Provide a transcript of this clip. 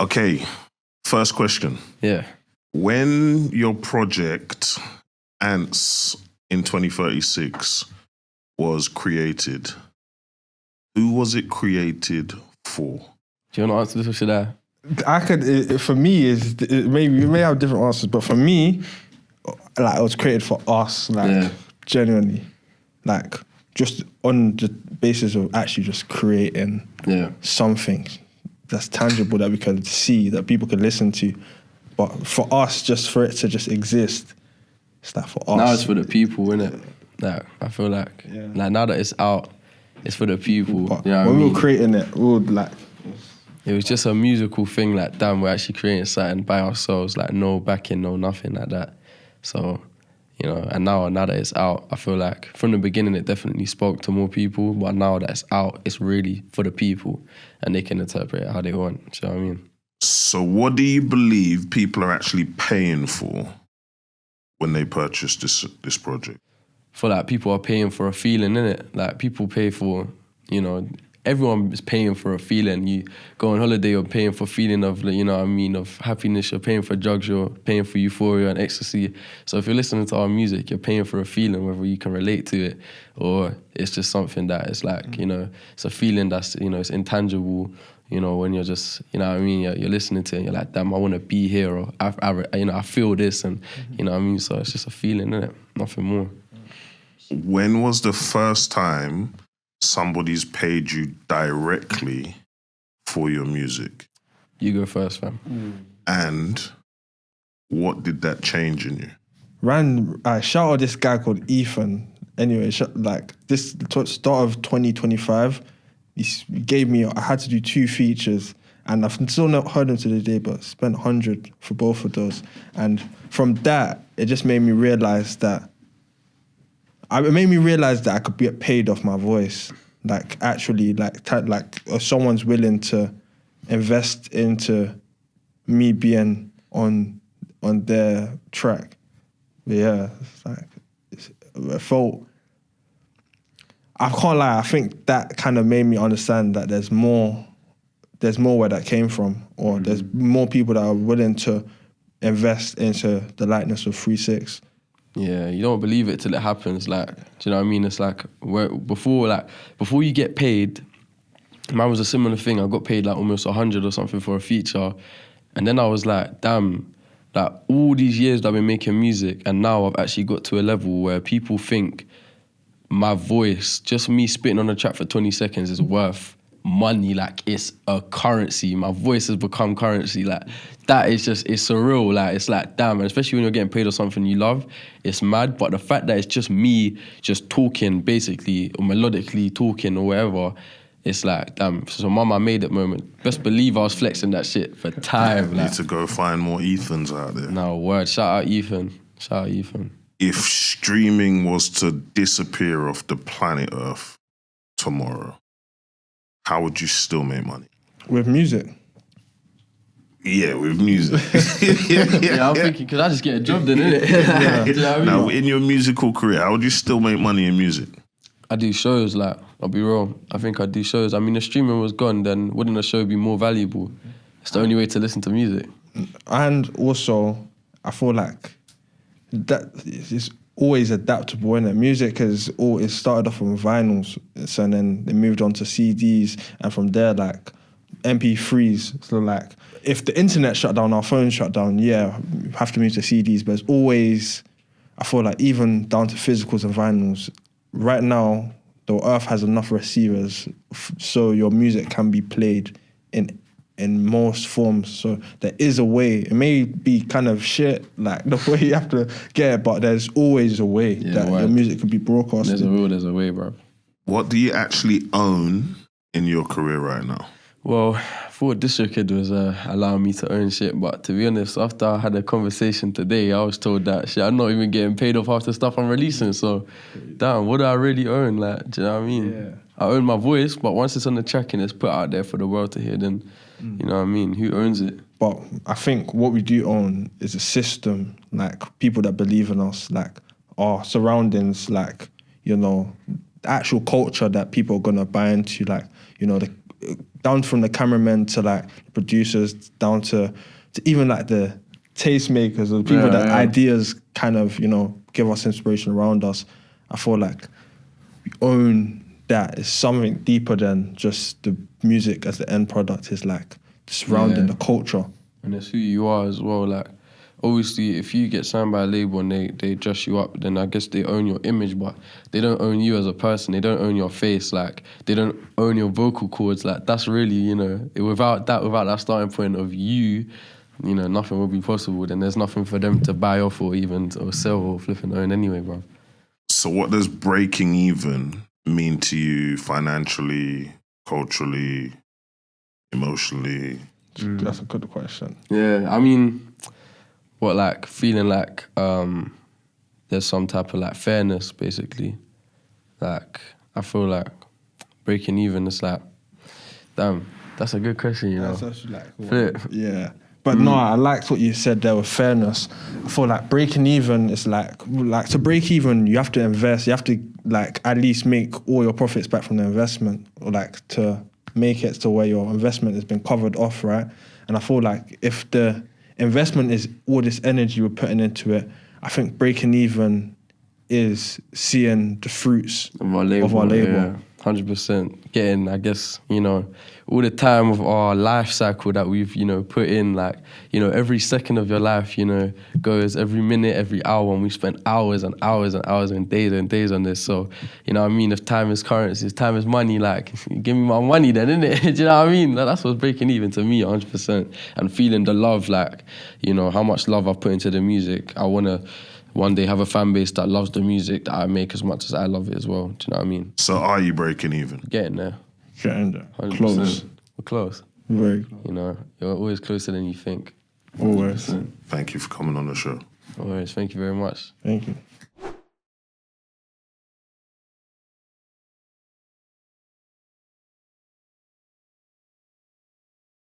Okay, first question. Yeah. When your project, Antzz, in 2036 was created, who was it created for? Do you want to answer this or should I? I could, for me, maybe you may have different answers, but for me, like it was created for us, like genuinely, like just on the basis of actually just creating something that's tangible that we can see, that people can listen to. But for us, just for it to just exist, it's like for us. Now it's for the people, innit? Like, I feel like, like now that it's out, it's for the people. But you know when we were creating it, we would like... It was just a musical thing, like, damn, we're actually creating something by ourselves, like no backing, no nothing like that. So, you know, and now that it's out, I feel like from the beginning it definitely spoke to more people, but now that it's out, it's really for the people and they can interpret it how they want. Do you know what I mean? So what do you believe people are actually paying for when they purchase this project? I feel like people are paying for a feeling, innit? Like people pay for, you know, everyone is paying for a feeling. You go on holiday, you're paying for a feeling of, you know what I mean, of happiness. You're paying for drugs, you're paying for euphoria and ecstasy. So if you're listening to our music, you're paying for a feeling, whether you can relate to it or it's just something that is like, you know, it's a feeling that's, you know, it's intangible. You know, when you're just, you know what I mean, you're listening to it and you're like, damn, I want to be here, or I feel this, and you know what I mean. So it's just a feeling, innit? Nothing more. When was the first time somebody's paid you directly for your music? You go first, fam. And what did that change in you? Shout out this guy called Ethan. Anyway, like this start of 2025, he gave me, I had to do 2 features and I've still not heard him to the day, but spent 100 for both of those. And from that, it just made me realize that I could get paid off my voice. Like actually, someone's willing to invest into me being on their track. But yeah, I can't lie, I think that kind of made me understand that there's more where that came from, or there's more people that are willing to invest into the likeness of 3-6. Yeah, you don't believe it till it happens. Like, do you know what I mean? It's like before you get paid, mine was a similar thing. I got paid like almost 100 or something for a feature, and then I was like, damn, like all these years that I've been making music, and now I've actually got to a level where people think my voice, just me spitting on a track for 20 seconds is worth money. Like it's a currency. My voice has become currency. Like that is just, it's surreal. Like it's like, damn, and especially when you're getting paid or something you love, it's mad. But the fact that it's just me just talking basically, or melodically talking or whatever, it's like, damn, so mama made it moment. Best believe I was flexing that shit for time. Need to go find more Ethans out there. No, word. Shout out Ethan. Shout out Ethan. If streaming was to disappear off the planet Earth tomorrow, how would you still make money? With music. Yeah, with music. Yeah, I'm thinking, because I just get a job then, innit? Yeah. You know what I mean? Now, in your musical career, how would you still make money in music? I do shows, like, I'll be real. I think I do shows. I mean, if streaming was gone, then wouldn't a show be more valuable? It's the only way to listen to music. And also, I feel like that is always adaptable, innit? Music it started off on vinyls, so then they moved on to CDs, and from there, like, MP3s. So, like, if the internet shut down, our phones shut down, yeah, we have to move to CDs, but it's always, I feel like, even down to physicals and vinyls, right now, the earth has enough receivers so your music can be played in most forms. So there is a way. It may be kind of shit, like the way you have to get it, but there's always a way that your music can be broadcasted. There's a way, bro. What do you actually own in your career right now? Well, I thought DistroKid was allowing me to earn shit, but to be honest, after I had a conversation today, I was told that shit, I'm not even getting paid off half the stuff I'm releasing. So, damn, what do I really own? Like, do you know what I mean? Yeah. I own my voice, but once it's on the track and it's put out there for the world to hear, then, you know what I mean? Who owns it? But I think what we do own is a system, like people that believe in us, like our surroundings, like, you know, the actual culture that people are going to buy into, like, you know, down from the cameramen to like producers, down to even like the tastemakers or the people that ideas kind of, you know, give us inspiration around us. I feel like we own that. It's something deeper than just the music as the end product. Is like surrounding the culture. And it's who you are as well. Like, obviously, if you get signed by a label and they dress you up, then I guess they own your image, but they don't own you as a person. They don't own your face. Like, they don't own your vocal cords. Like, that's really, you know, without that starting point of you, you know, nothing will be possible. Then there's nothing for them to buy off or even or sell or flip and own anyway, bro. So what does breaking even mean to you financially, culturally, emotionally? That's a good question. Yeah, I mean, what, like, feeling like there's some type of, like, fairness, basically. Like, I feel like breaking even, it's like, damn, that's a good question, you know? That's like, yeah. But no, I liked what you said there with fairness. I feel like breaking even is like to break even, you have to invest. You have to like at least make all your profits back from the investment, or like to make it to where your investment has been covered off, right? And I feel like if the investment is all this energy we're putting into it, I think breaking even is seeing the fruits of our label. Yeah, 100%. Getting, I guess, you know, all the time of our life cycle that we've, you know, put in, like, you know, every second of your life, you know, goes every minute, every hour, and we spent hours and hours and hours and days on this. So, you know what I mean? If time is currency, if time is money, like, give me my money then, innit? Do you know what I mean? Like, that's what's breaking even to me, 100%. And feeling the love, like, you know, how much love I've put into the music. I want to one day have a fan base that loves the music that I make as much as I love it as well. Do you know what I mean? So are you breaking even? Getting there. Getting there. 100%. Close. We're close. Very close. You know, you're always closer than you think. Always. 100%. Thank you for coming on the show. Always. Thank you very much. Thank you.